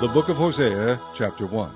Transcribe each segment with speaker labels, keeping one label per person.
Speaker 1: The book of Hosea, chapter 1.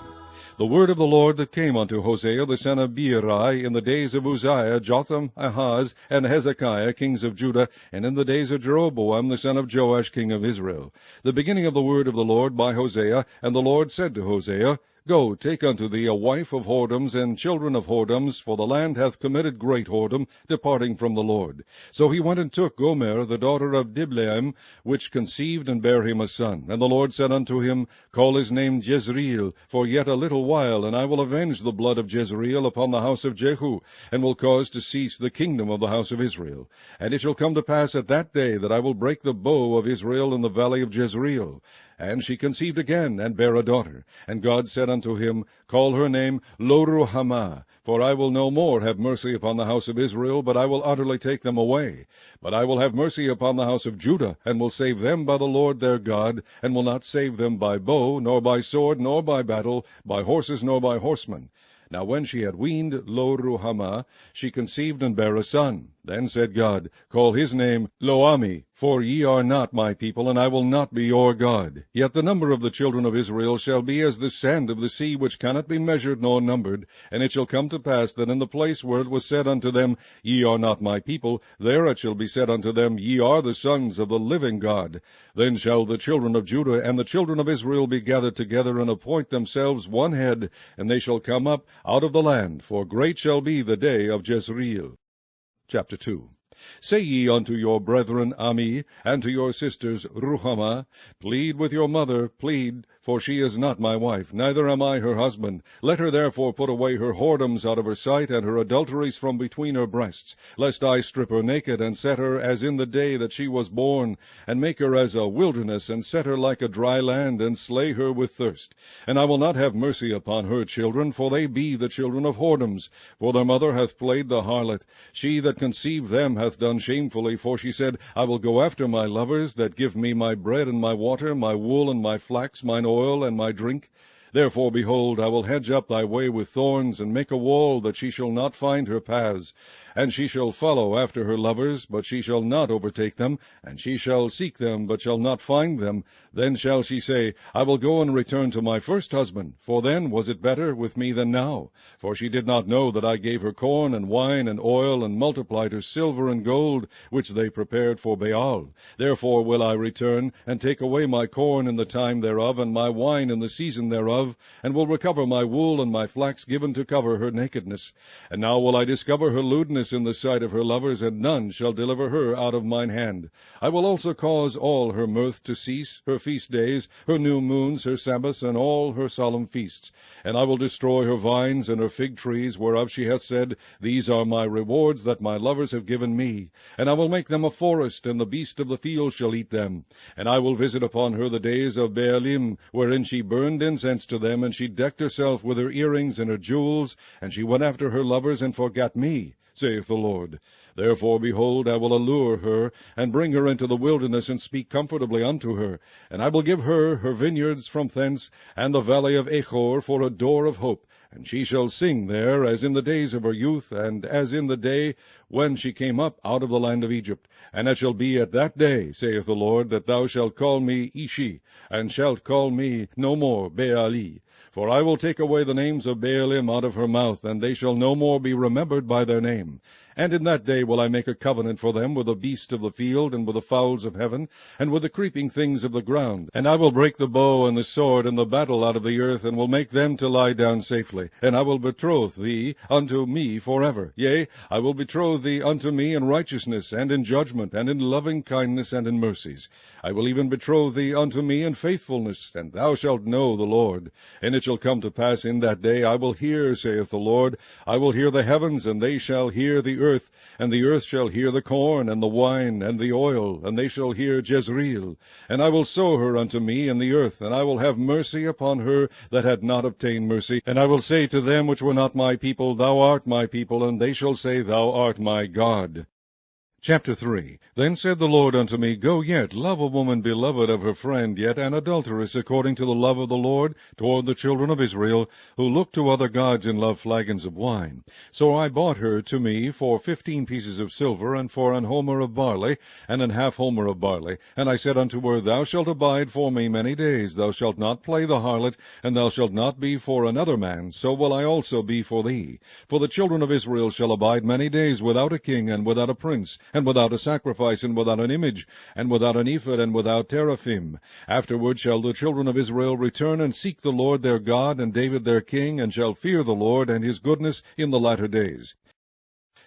Speaker 1: The word of the Lord that came unto Hosea the son of Beeri in the days of Uzziah, Jotham, Ahaz, and Hezekiah, kings of Judah, and in the days of Jeroboam the son of Joash, king of Israel. The beginning of the word of the Lord by Hosea. And the Lord said to Hosea, Go, take unto thee a wife of whoredoms and children of whoredoms, for the land hath committed great whoredom, departing from the Lord. So he went and took Gomer, the daughter of Diblaim, which conceived and bare him a son. And the Lord said unto him, Call his name Jezreel, for yet a little while, and I will avenge the blood of Jezreel upon the house of Jehu, and will cause to cease the kingdom of the house of Israel. And it shall come to pass at that day that I will break the bow of Israel in the valley of Jezreel. And she conceived again, and bare a daughter. And God said unto him, Call her name Lo-ruhamah, for I will no more have mercy upon the house of Israel, but I will utterly take them away. But I will have mercy upon the house of Judah, and will save them by the Lord their God, and will not save them by bow, nor by sword, nor by battle, by horses, nor by horsemen. Now when she had weaned Lo-ruhamah, she conceived and bare a son. Then said God, Call his name Lo-ammi, for ye are not my people, and I will not be your God. Yet the number of the children of Israel shall be as the sand of the sea, which cannot be measured nor numbered. And it shall come to pass that in the place where it was said unto them, Ye are not my people, there it shall be said unto them, Ye are the sons of the living God. Then shall the children of Judah and the children of Israel be gathered together, and appoint themselves one head, and they shall come up out of the land, for great shall be the day of Jezreel. Chapter 2. Say ye unto your brethren Ammi, and to your sisters Ruhamah, Plead with your mother, plead, for she is not my wife, neither am I her husband. Let her therefore put away her whoredoms out of her sight, and her adulteries from between her breasts, lest I strip her naked, and set her as in the day that she was born, and make her as a wilderness, and set her like a dry land, and slay her with thirst. And I will not have mercy upon her children, for they be the children of whoredoms. For their mother hath played the harlot. She that conceived them hath done shamefully, for she said, I will go after my lovers, that give me my bread and my water, my wool and my flax, mine oil and my drink. Therefore, behold, I will hedge up thy way with thorns, and make a wall, that she shall not find her paths. And she shall follow after her lovers, but she shall not overtake them. And she shall seek them, but shall not find them. Then shall she say, I will go and return to my first husband, for then was it better with me than now. For she did not know that I gave her corn and wine and oil, and multiplied her silver and gold, which they prepared for Baal. Therefore will I return, and take away my corn in the time thereof, and my wine in the season thereof, and will recover my wool and my flax given to cover her nakedness. And now will I discover her lewdness in the sight of her lovers, and none shall deliver her out of mine hand. I will also cause all her mirth to cease, her feast days, her new moons, her Sabbaths, and all her solemn feasts. And I will destroy her vines and her fig trees, whereof she hath said, These are my rewards that my lovers have given me. And I will make them a forest, and the beast of the field shall eat them. And I will visit upon her the days of Baalim, wherein she burned incense to them, and she decked herself with her earrings and her jewels, and she went after her lovers, and forgat me, saith the Lord. Therefore, behold, I will allure her, and bring her into the wilderness, and speak comfortably unto her. And I will give her her vineyards from thence, and the valley of Achor for a door of hope. And she shall sing there, as in the days of her youth, and as in the day when she came up out of the land of Egypt. And it shall be at that day, saith the Lord, that thou shalt call me Ishi, and shalt call me no more Baali. For I will take away the names of Baalim out of her mouth, and they shall no more be remembered by their name. And in that day will I make a covenant for them with the beast of the field, and with the fowls of heaven, and with the creeping things of the ground. And I will break the bow and the sword and the battle out of the earth, and will make them to lie down safely. And I will betroth thee unto me forever. Yea, I will betroth thee unto me in righteousness, and in judgment, and in loving kindness, and in mercies. I will even betroth thee unto me in faithfulness, and thou shalt know the Lord. And it shall come to pass in that day, I will hear, saith the Lord, I will hear the heavens, and they shall hear the earth, and the earth shall hear the corn, and the wine, and the oil, and they shall hear Jezreel. And I will sow her unto me in the earth, and I will have mercy upon her that had not obtained mercy. And I will say to them which were not my people, Thou art my people, and they shall say, Thou art my God. Chapter 3. Then said the Lord unto me, Go yet, love a woman beloved of her friend, yet an adulteress according to the love of the Lord toward the children of Israel, who look to other gods and love flagons of wine. So I bought her to me for 15 pieces of silver, and for an homer of barley, and an half homer of barley. And I said unto her, Thou shalt abide for me many days, thou shalt not play the harlot, and thou shalt not be for another man, so will I also be for thee. For the children of Israel shall abide many days without a king, and without a prince, and without a sacrifice, and without an image, and without an ephod, and without teraphim. Afterward shall the children of Israel return and seek the Lord their God, and David their king, and shall fear the Lord and his goodness in the latter days.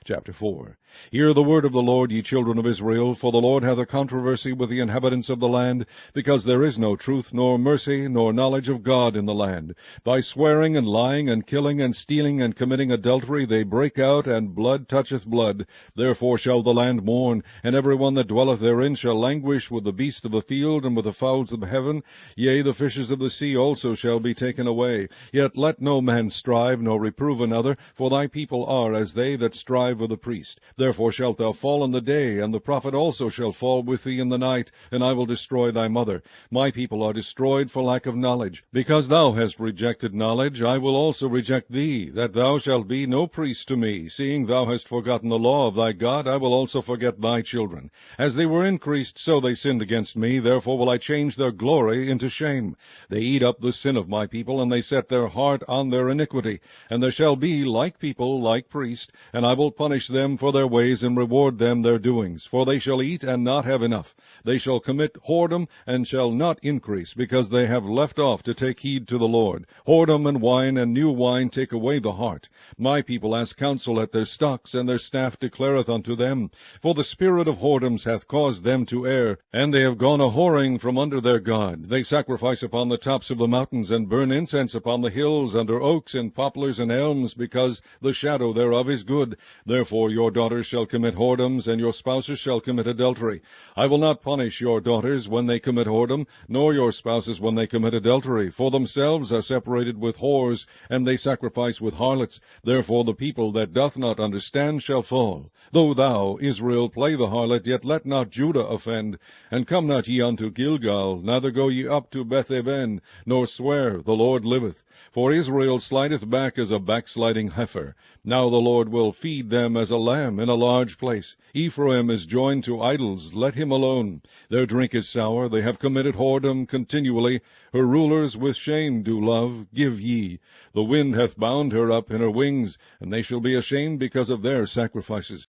Speaker 1: Chapter 4. Hear the word of the Lord, ye children of Israel, for the Lord hath a controversy with the inhabitants of the land, because there is no truth, nor mercy, nor knowledge of God in the land. By swearing and lying and killing and stealing and committing adultery they break out, and blood toucheth blood. Therefore shall the land mourn, and every one that dwelleth therein shall languish with the beasts of the field and with the fowls of heaven. Yea, the fishes of the sea also shall be taken away. Yet let no man strive, nor reprove another, for thy people are as they that strive with the priest. Therefore shalt thou fall in the day, and the prophet also shall fall with thee in the night, and I will destroy thy mother. My people are destroyed for lack of knowledge. Because thou hast rejected knowledge, I will also reject thee, that thou shalt be no priest to me. Seeing thou hast forgotten the law of thy God, I will also forget thy children. As they were increased, so they sinned against me, therefore will I change their glory into shame. They eat up the sin of my people, and they set their heart on their iniquity. And there shall be like people, like priests, and I will punish them for their ways, and reward them their doings. For they shall eat and not have enough. They shall commit whoredom, and shall not increase, because they have left off to take heed to the Lord. Whoredom and wine and new wine take away the heart. My people ask counsel at their stocks, and their staff declareth unto them. For the spirit of whoredoms hath caused them to err, and they have gone a-whoring from under their God. They sacrifice upon the tops of the mountains, and burn incense upon the hills, under oaks and poplars and elms, because the shadow thereof is good. Therefore your daughters shall commit whoredoms, and your spouses shall commit adultery. I will not punish your daughters when they commit whoredom, nor your spouses when they commit adultery, for themselves are separated with whores, and they sacrifice with harlots. Therefore the people that doth not understand shall fall. Though thou, Israel, play the harlot, yet let not Judah offend. And come not ye unto Gilgal, neither go ye up to Beth-aven, nor swear, The Lord liveth. For Israel slideth back as a backsliding heifer. Now the Lord will feed them as a lamb in a large place. Ephraim is joined to idols, let him alone. Their drink is sour, they have committed whoredom continually. Her rulers with shame do love, give ye. The wind hath bound her up in her wings, and they shall be ashamed because of their sacrifices.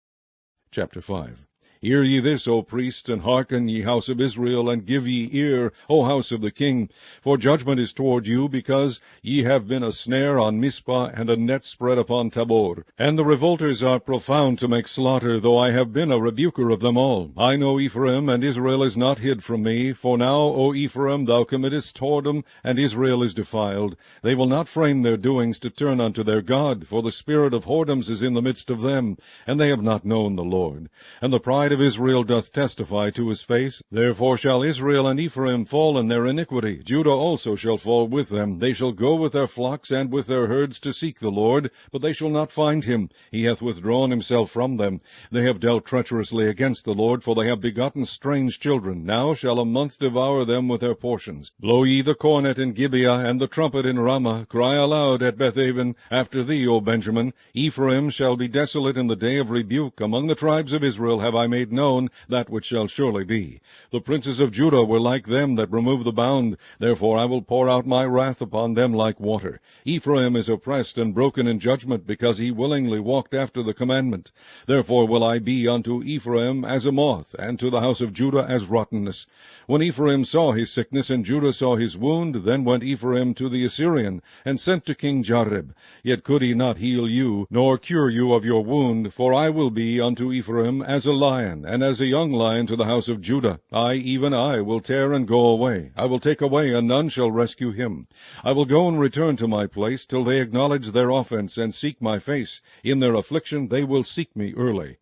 Speaker 1: Chapter 5. Hear ye this, O priests, and hearken, ye house of Israel, and give ye ear, O house of the king. For judgment is toward you, because ye have been a snare on Mizpah, and a net spread upon Tabor. And the revolters are profound to make slaughter, though I have been a rebuker of them all. I know Ephraim, and Israel is not hid from me. For now, O Ephraim, thou committest whoredom, and Israel is defiled. They will not frame their doings to turn unto their God, for the spirit of whoredoms is in the midst of them, and they have not known the Lord. And the pride of Israel doth testify to his face. Therefore shall Israel and Ephraim fall in their iniquity. Judah also shall fall with them. They shall go with their flocks and with their herds to seek the Lord, but they shall not find him. He hath withdrawn himself from them. They have dealt treacherously against the Lord, for they have begotten strange children. Now shall a month devour them with their portions. Blow ye the cornet in Gibeah, and the trumpet in Ramah. Cry aloud at Beth-aven. After thee, O Benjamin. Ephraim shall be desolate in the day of rebuke. Among the tribes of Israel have I made known that which shall surely be. The princes of Judah were like them that remove the bound. Therefore I will pour out my wrath upon them like water. Ephraim is oppressed and broken in judgment, because he willingly walked after the commandment. Therefore will I be unto Ephraim as a moth, and to the house of Judah as rottenness. When Ephraim saw his sickness, and Judah saw his wound, then went Ephraim to the Assyrian, and sent to King Jareb. Yet could he not heal you, nor cure you of your wound, for I will be unto Ephraim as a lion, and as a young lion to the house of Judah. I, even I, will tear and go away. I will take away, and none shall rescue him. I will go and return to my place, till they acknowledge their offense, and seek my face. In their affliction they will seek me early.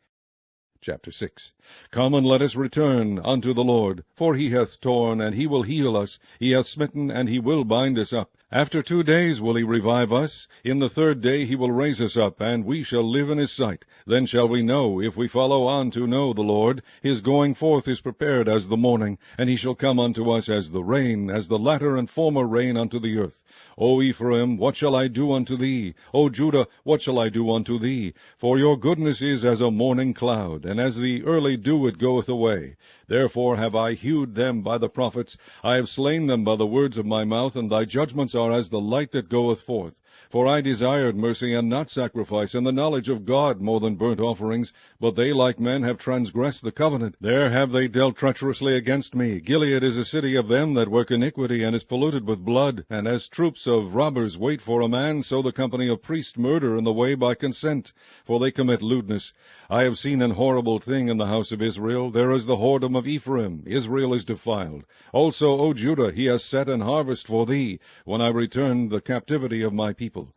Speaker 1: Chapter 6. Come and let us return unto the Lord, for he hath torn, and he will heal us. He hath smitten, and he will bind us up. After 2 days will he revive us. In the 3rd day he will raise us up, and we shall live in his sight. Then shall we know, if we follow on to know the Lord. His going forth is prepared as the morning, and he shall come unto us as the rain, as the latter and former rain unto the earth. O Ephraim, what shall I do unto thee? O Judah, what shall I do unto thee? For your goodness is as a morning cloud, and as the early dew it goeth away. Therefore have I hewed them by the prophets, I have slain them by the words of my mouth, and thy judgments are as the light that goeth forth. For I desired mercy and not sacrifice, and the knowledge of God more than burnt offerings. But they like men have transgressed the covenant. There have they dealt treacherously against me. Gilead is a city of them that work iniquity, and is polluted with blood. And as troops of robbers wait for a man, so the company of priests murder in the way by consent. For they commit lewdness. I have seen an horrible thing in the house of Israel. There is the whoredom of Ephraim. Israel is defiled. Also, O Judah, he has set an harvest for thee, when I return the captivity of my people.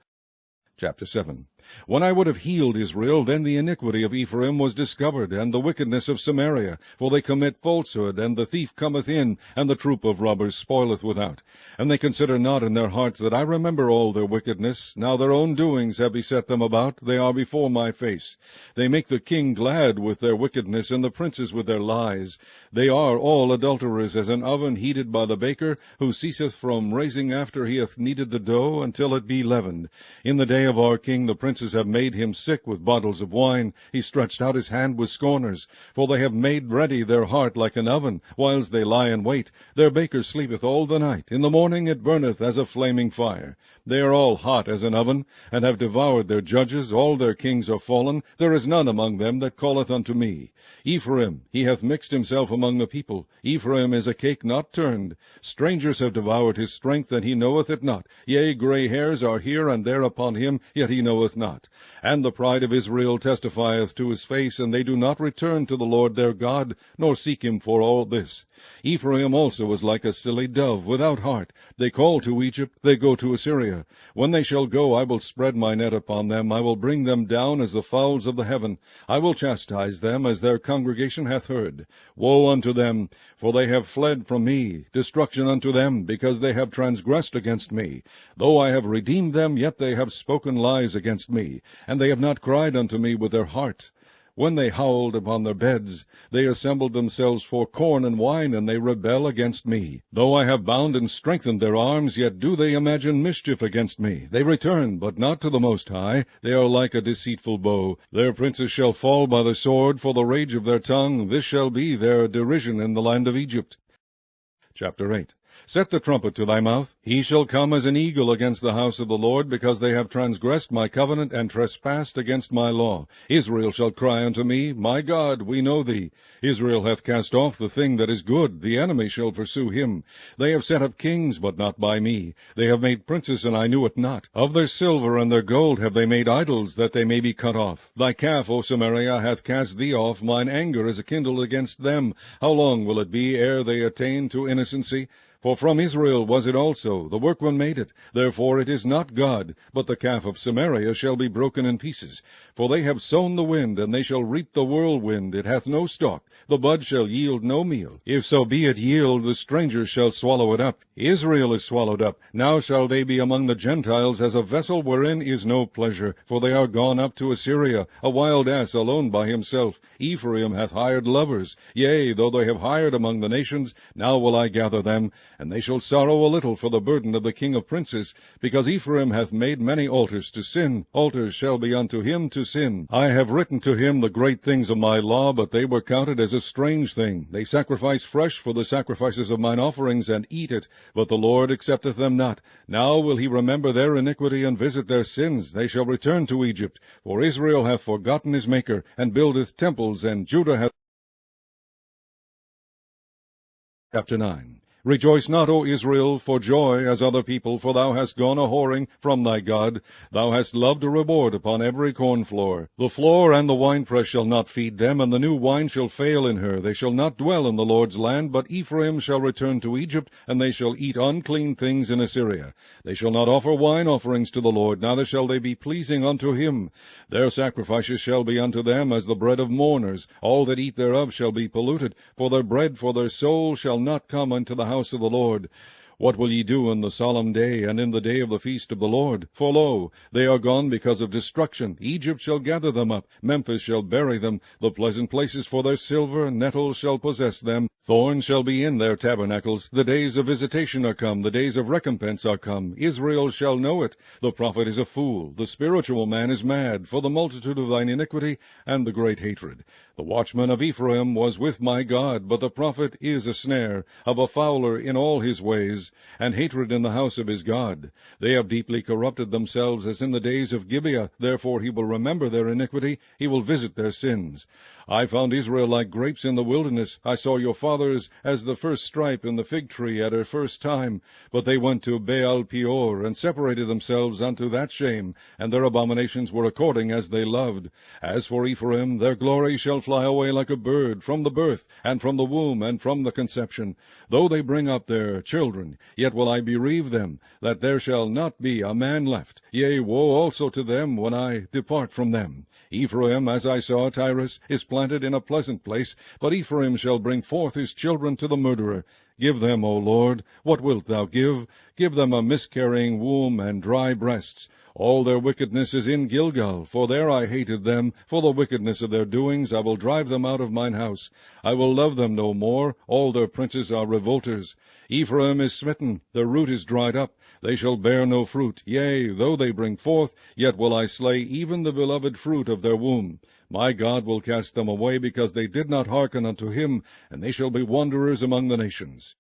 Speaker 1: Chapter 7. When I would have healed Israel, then the iniquity of Ephraim was discovered, and the wickedness of Samaria. For they commit falsehood, and the thief cometh in, and the troop of robbers spoileth without. And they consider not in their hearts that I remember all their wickedness. Now their own doings have beset them about, they are before my face. They make the king glad with their wickedness, and the princes with their lies. They are all adulterers, as an oven heated by the baker, who ceaseth from raising after he hath kneaded the dough, until it be leavened. In the day of our king the princes have made him sick with bottles of wine. He stretched out his hand with scorners. For they have made ready their heart like an oven, whiles they lie in wait. Their baker sleepeth all the night. In the morning it burneth as a flaming fire. They are all hot as an oven, and have devoured their judges. All their kings are fallen. There is none among them that calleth unto me. Ephraim, he hath mixed himself among the people. Ephraim is a cake not turned. Strangers have devoured his strength, and he knoweth it not. Yea, gray hairs are here and there upon him, yet he knoweth not. And the pride of Israel testifieth to his face, and they do not return to the Lord their God, nor seek him for all this. Ephraim also is like a silly dove without heart. They call to Egypt, they go to Assyria. When they shall go, I will spread my net upon them. I will bring them down as the fowls of the heaven. I will chastise them as their congregation hath heard. Woe unto them, for they have fled from me. Destruction unto them, because they have transgressed against me. Though I have redeemed them, yet they have spoken lies against me, and they have not cried unto me with their heart. When they howled upon their beds, they assembled themselves for corn and wine, and they rebel against me. Though I have bound and strengthened their arms, yet do they imagine mischief against me. They return, but not to the Most High. They are like a deceitful bow. Their princes shall fall by the sword, for the rage of their tongue. This shall be their derision in the land of Egypt. Chapter 8. Set the trumpet to thy mouth. He shall come as an eagle against the house of the Lord, because they have transgressed my covenant, and trespassed against my law. Israel shall cry unto me, My God, we know thee. Israel hath cast off the thing that is good. The enemy shall pursue him. They have set up kings, but not by me. They have made princes, and I knew it not. Of their silver and their gold have they made idols, that they may be cut off. Thy calf, O Samaria, hath cast thee off. Mine anger is kindled against them. How long will it be ere they attain to innocency? For from Israel was it also, the workman made it. Therefore it is not God, but the calf of Samaria shall be broken in pieces. For they have sown the wind, and they shall reap the whirlwind. It hath no stalk. The bud shall yield no meal. If so be it yield, the strangers shall swallow it up. Israel is swallowed up. Now shall they be among the Gentiles as a vessel wherein is no pleasure. For they are gone up to Assyria, a wild ass alone by himself. Ephraim hath hired lovers. Yea, though they have hired among the nations, now will I gather them. And they shall sorrow a little for the burden of the king of princes, because Ephraim hath made many altars to sin. Altars shall be unto him to sin. I have written to him the great things of my law, but they were counted as a strange thing. They sacrifice fresh for the sacrifices of mine offerings, and eat it, but the Lord accepteth them not. Now will he remember their iniquity, and visit their sins. They shall return to Egypt. For Israel hath forgotten his Maker, and buildeth temples, and Judah hath... Chapter 9. Rejoice not, O Israel, for joy, as other people, for thou hast gone a-whoring from thy God. Thou hast loved a reward upon every cornfloor. The floor and the winepress shall not feed them, and the new wine shall fail in her. They shall not dwell in the Lord's land, but Ephraim shall return to Egypt, and they shall eat unclean things in Assyria. They shall not offer wine offerings to the Lord, neither shall they be pleasing unto him. Their sacrifices shall be unto them as the bread of mourners. All that eat thereof shall be polluted, for their bread for their soul shall not come unto the house of the Lord. What will ye do in the solemn day, and in the day of the feast of the Lord? For lo, they are gone because of destruction. Egypt shall gather them up, Memphis shall bury them. The pleasant places for their silver, nettles shall possess them. Thorns shall be in their tabernacles. The days of visitation are come, the days of recompense are come. Israel shall know it. The prophet is a fool, the spiritual man is mad, for the multitude of thine iniquity and the great hatred. The watchman of Ephraim was with my God, but the prophet is a snare, of a fowler in all his ways, and hatred in the house of his God. They have deeply corrupted themselves as in the days of Gibeah. Therefore he will remember their iniquity, he will visit their sins. I found Israel like grapes in the wilderness. I saw your fathers as the first stripe in the fig tree at her first time. But they went to Baal Peor, and separated themselves unto that shame, and their abominations were according as they loved. As for Ephraim, their glory shall fly away like a bird, from the birth, and from the womb, and from the conception. Though they bring up their children, yet will I bereave them, that there shall not be a man left. Yea, woe also to them when I depart from them. Ephraim, as I saw Tyrus, is planted in a pleasant place, but Ephraim shall bring forth his children to the murderer. Give them, O Lord, what wilt thou give? Give them a miscarrying womb and dry breasts. All their wickedness is in Gilgal, for there I hated them. For the wickedness of their doings I will drive them out of mine house. I will love them no more. All their princes are revolters. Ephraim is smitten, their root is dried up. They shall bear no fruit. Yea, though they bring forth, yet will I slay even the beloved fruit of their womb. My God will cast them away, because they did not hearken unto him, and they shall be wanderers among the nations.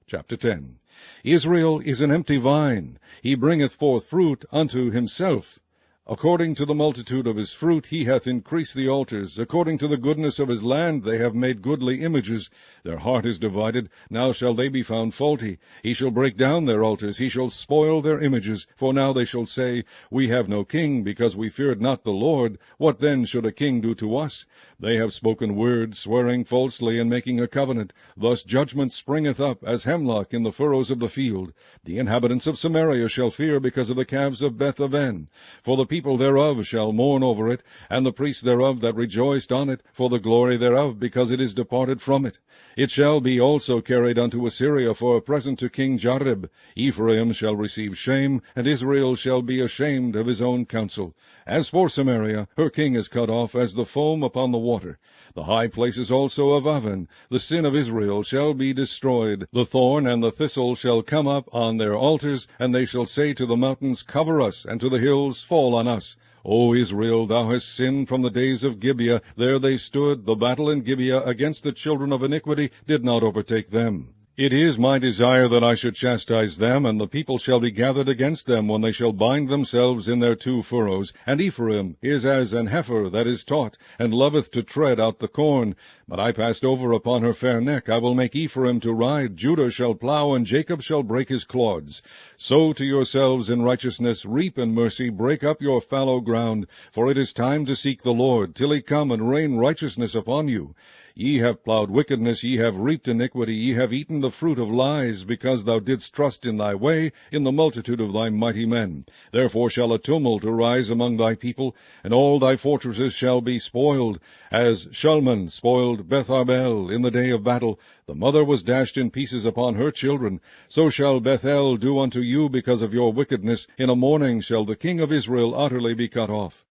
Speaker 1: Chapter 10. Israel is an empty vine. He bringeth forth fruit unto himself. According to the multitude of his fruit he hath increased the altars. According to the goodness of his land they have made goodly images. Their heart is divided. Now shall they be found faulty. He shall break down their altars. He shall spoil their images. For now they shall say, We have no king, because we feared not the Lord. What then should a king do to us? They have spoken words, swearing falsely, and making a covenant. Thus judgment springeth up, as hemlock in the furrows of the field. The inhabitants of Samaria shall fear because of the calves of Beth-aven. For the people thereof shall mourn over it, and the priests thereof that rejoiced on it, for the glory thereof, because it is departed from it. It shall be also carried unto Assyria for a present to King Jareb. Ephraim shall receive shame, and Israel shall be ashamed of his own counsel. As for Samaria, her king is cut off as the foam upon the water. The high places also of Aven, the sin of Israel, shall be destroyed. The thorn and the thistle shall come up on their altars, and they shall say to the mountains, Cover us, and to the hills, Fall on us. O Israel, thou hast sinned from the days of Gibeah. There they stood. The battle in Gibeah against the children of iniquity did not overtake them. It is my desire that I should chastise them, and the people shall be gathered against them when they shall bind themselves in their two furrows. And Ephraim is as an heifer that is taught, and loveth to tread out the corn. But I passed over upon her fair neck. I will make Ephraim to ride. Judah shall plow, and Jacob shall break his clods. Sow to yourselves in righteousness, reap in mercy, break up your fallow ground. For it is time to seek the Lord, till he come and rain righteousness upon you. Ye have plowed wickedness, ye have reaped iniquity, ye have eaten the fruit of lies, because thou didst trust in thy way, in the multitude of thy mighty men. Therefore shall a tumult arise among thy people, and all thy fortresses shall be spoiled, as Shulman spoiled Beth-arbel in the day of battle. The mother was dashed in pieces upon her children. So shall Bethel do unto you because of your wickedness. In a morning shall the king of Israel utterly be cut off.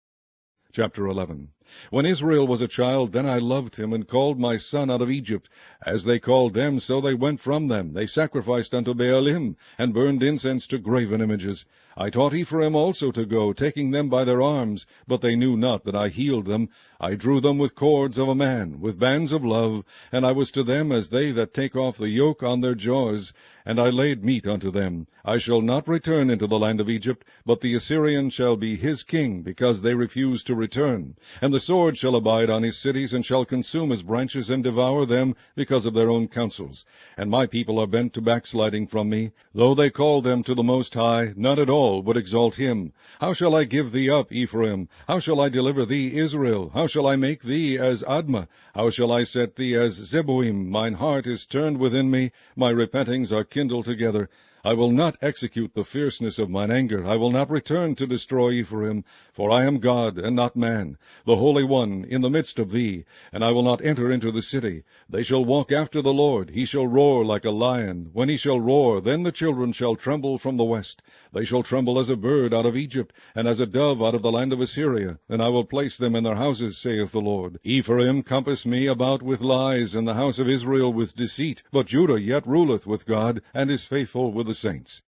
Speaker 1: Chapter 11. When Israel was a child, then I loved him, and called my son out of Egypt. As they called them, so they went from them. They sacrificed unto Baalim, and burned incense to graven images. I taught Ephraim also to go, taking them by their arms, but they knew not that I healed them. I drew them with cords of a man, with bands of love, and I was to them as they that take off the yoke on their jaws. and I laid meat unto them. I shall not return into the land of Egypt, but the Assyrian shall be his king, because they refuse to return. And the sword shall abide on his cities, and shall consume his branches, and devour them, because of their own counsels. And my people are bent to backsliding from me. Though they call them to the Most High, none at all would exalt him. How shall I give thee up, Ephraim? How shall I deliver thee, Israel? How shall I make thee as Admah? How shall I set thee as Zeboim? Mine heart is turned within me, my repentings are kindled together. I will not execute the fierceness of mine anger. I will not return to destroy Ephraim, for I am God, and not man, the Holy One in the midst of thee, and I will not enter into the city. They shall walk after the Lord. He shall roar like a lion. When he shall roar, then the children shall tremble from the west. They shall tremble as a bird out of Egypt, and as a dove out of the land of Assyria, and I will place them in their houses, saith the Lord. Ephraim compassed me about with lies, and the house of Israel with deceit, but Judah yet ruleth with God, and is faithful with the saints.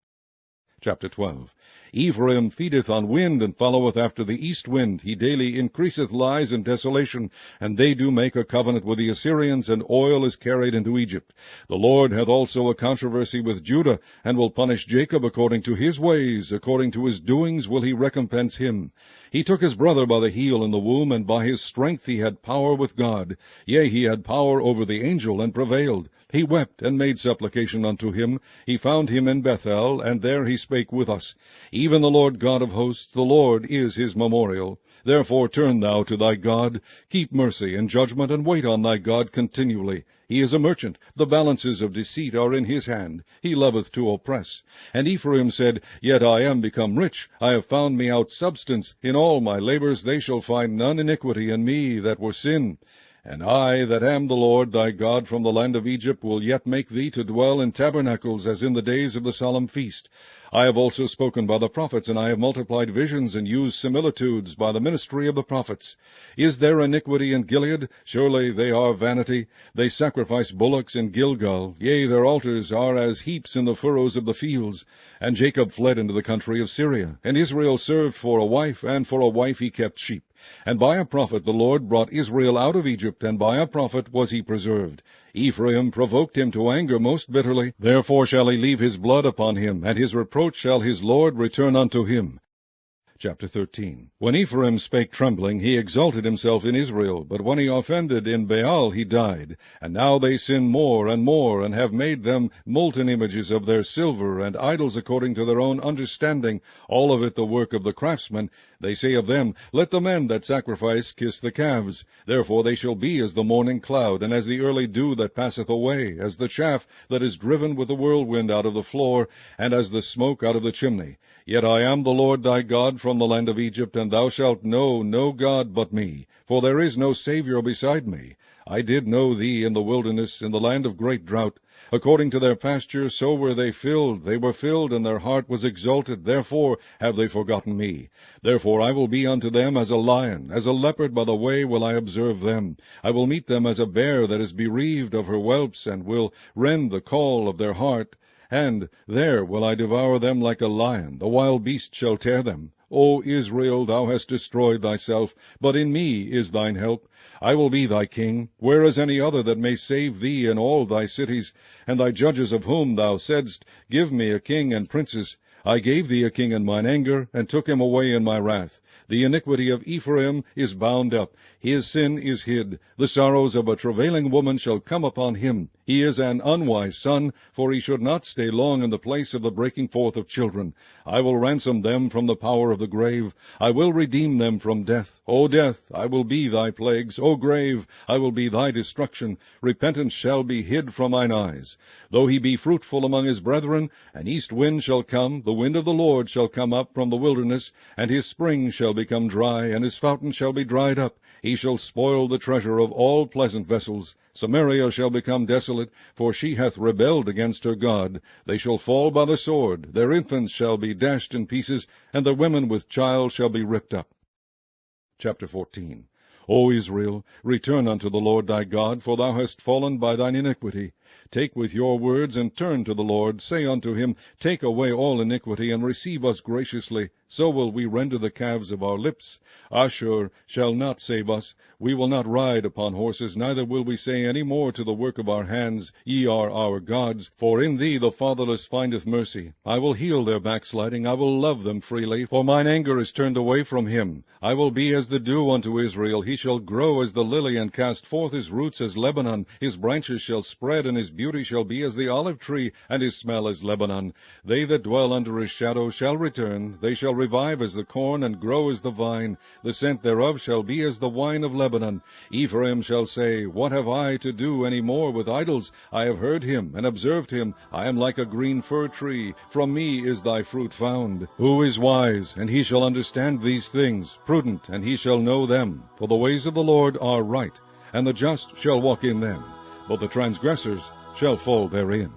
Speaker 1: Chapter 12. Ephraim feedeth on wind, and followeth after the east wind. He daily increaseth lies and desolation, and they do make a covenant with the Assyrians, and oil is carried into Egypt. The Lord hath also a controversy with Judah, and will punish Jacob according to his ways, according to his doings will he recompense him. He took his brother by the heel in the womb, and by his strength he had power with God. Yea, he had power over the angel, and prevailed. He wept, and made supplication unto him. He found him in Bethel, and there he spake with us. Even the Lord God of hosts, the Lord is his memorial. Therefore turn thou to thy God, keep mercy and judgment, and wait on thy God continually. He is a merchant, the balances of deceit are in his hand. He loveth to oppress. And Ephraim said, Yet I am become rich, I have found me out substance. In all my labors they shall find none iniquity in me that were sin. And I, that am the Lord thy God from the land of Egypt, will yet make thee to dwell in tabernacles, as in the days of the solemn feast. I have also spoken by the prophets, and I have multiplied visions, and used similitudes by the ministry of the prophets. Is there iniquity in Gilead? Surely they are vanity. They sacrifice bullocks in Gilgal. Yea, their altars are as heaps in the furrows of the fields. And Jacob fled into the country of Syria. And Israel served for a wife, and for a wife he kept sheep. And by a prophet the Lord brought Israel out of Egypt, and by a prophet was he preserved. Ephraim provoked him to anger most bitterly. Therefore shall he leave his blood upon him, and his reproach shall his Lord return unto him. Chapter 13. When Ephraim spake trembling, he exalted himself in Israel, but when he offended in Baal he died. And now they sin more, and have made them molten images of their silver, and idols according to their own understanding, all of it the work of the craftsman. They say of them, Let the men that sacrifice kiss the calves. Therefore they shall be as the morning cloud, and as the early dew that passeth away, as the chaff that is driven with the whirlwind out of the floor, and as the smoke out of the chimney. Yet I am the Lord thy God from the land of Egypt, and thou shalt know no God but me, for there is no Saviour beside me. I did know thee in the wilderness, in the land of great drought. According to their pasture, so were they filled, and their heart was exalted, therefore have they forgotten me. Therefore I will be unto them as a lion, as a leopard by the way will I observe them. I will meet them as a bear that is bereaved of her whelps, and will rend the caul of their heart. And there will I devour them like a lion, the wild beast shall tear them. O Israel, thou hast destroyed thyself, but in me is thine help. I will be thy king. Where is any other that may save thee in all thy cities? And thy judges of whom thou saidst, Give me a king and princes. I gave thee a king in mine anger, and took him away in my wrath. The iniquity of Ephraim is bound up, his sin is hid. The sorrows of a travailing woman shall come upon him. He is an unwise son, for he should not stay long in the place of the breaking forth of children. I will ransom them from the power of the grave. I will redeem them from death. O death, I will be thy plagues. O grave, I will be thy destruction. Repentance shall be hid from mine eyes. Though he be fruitful among his brethren, an east wind shall come, the wind of the Lord shall come up from the wilderness, and his spring shall become dry, and his fountain shall be dried up. He shall spoil the treasure of all pleasant vessels. Samaria shall become desolate, for she hath rebelled against her God. They shall fall by the sword, their infants shall be dashed in pieces, and the women with child shall be ripped up. Chapter 14. O Israel, return unto the Lord thy God, for thou hast fallen by thine iniquity. Take with your words, and turn to the Lord. Say unto him, Take away all iniquity, and receive us graciously. So will we render the calves of our lips. Ashur shall not save us. We will not ride upon horses, neither will we say any more to the work of our hands, Ye are our gods. For in thee the fatherless findeth mercy. I will heal their backsliding, I will love them freely, for mine anger is turned away from him. I will be as the dew unto Israel. He shall grow as the lily, and cast forth his roots as Lebanon. His branches shall spread, and his beauty shall be as the olive tree, and his smell as Lebanon. They that dwell under his shadow shall return. They shall revive as the corn, and grow as the vine. The scent thereof shall be as the wine of Lebanon. Ephraim shall say, What have I to do any more with idols? I have heard him, and observed him. I am like a green fir tree. From me is thy fruit found. Who is wise, and he shall understand these things? Prudent, and he shall know them. For the ways of the Lord are right, and the just shall walk in them, but the transgressors shall fall therein.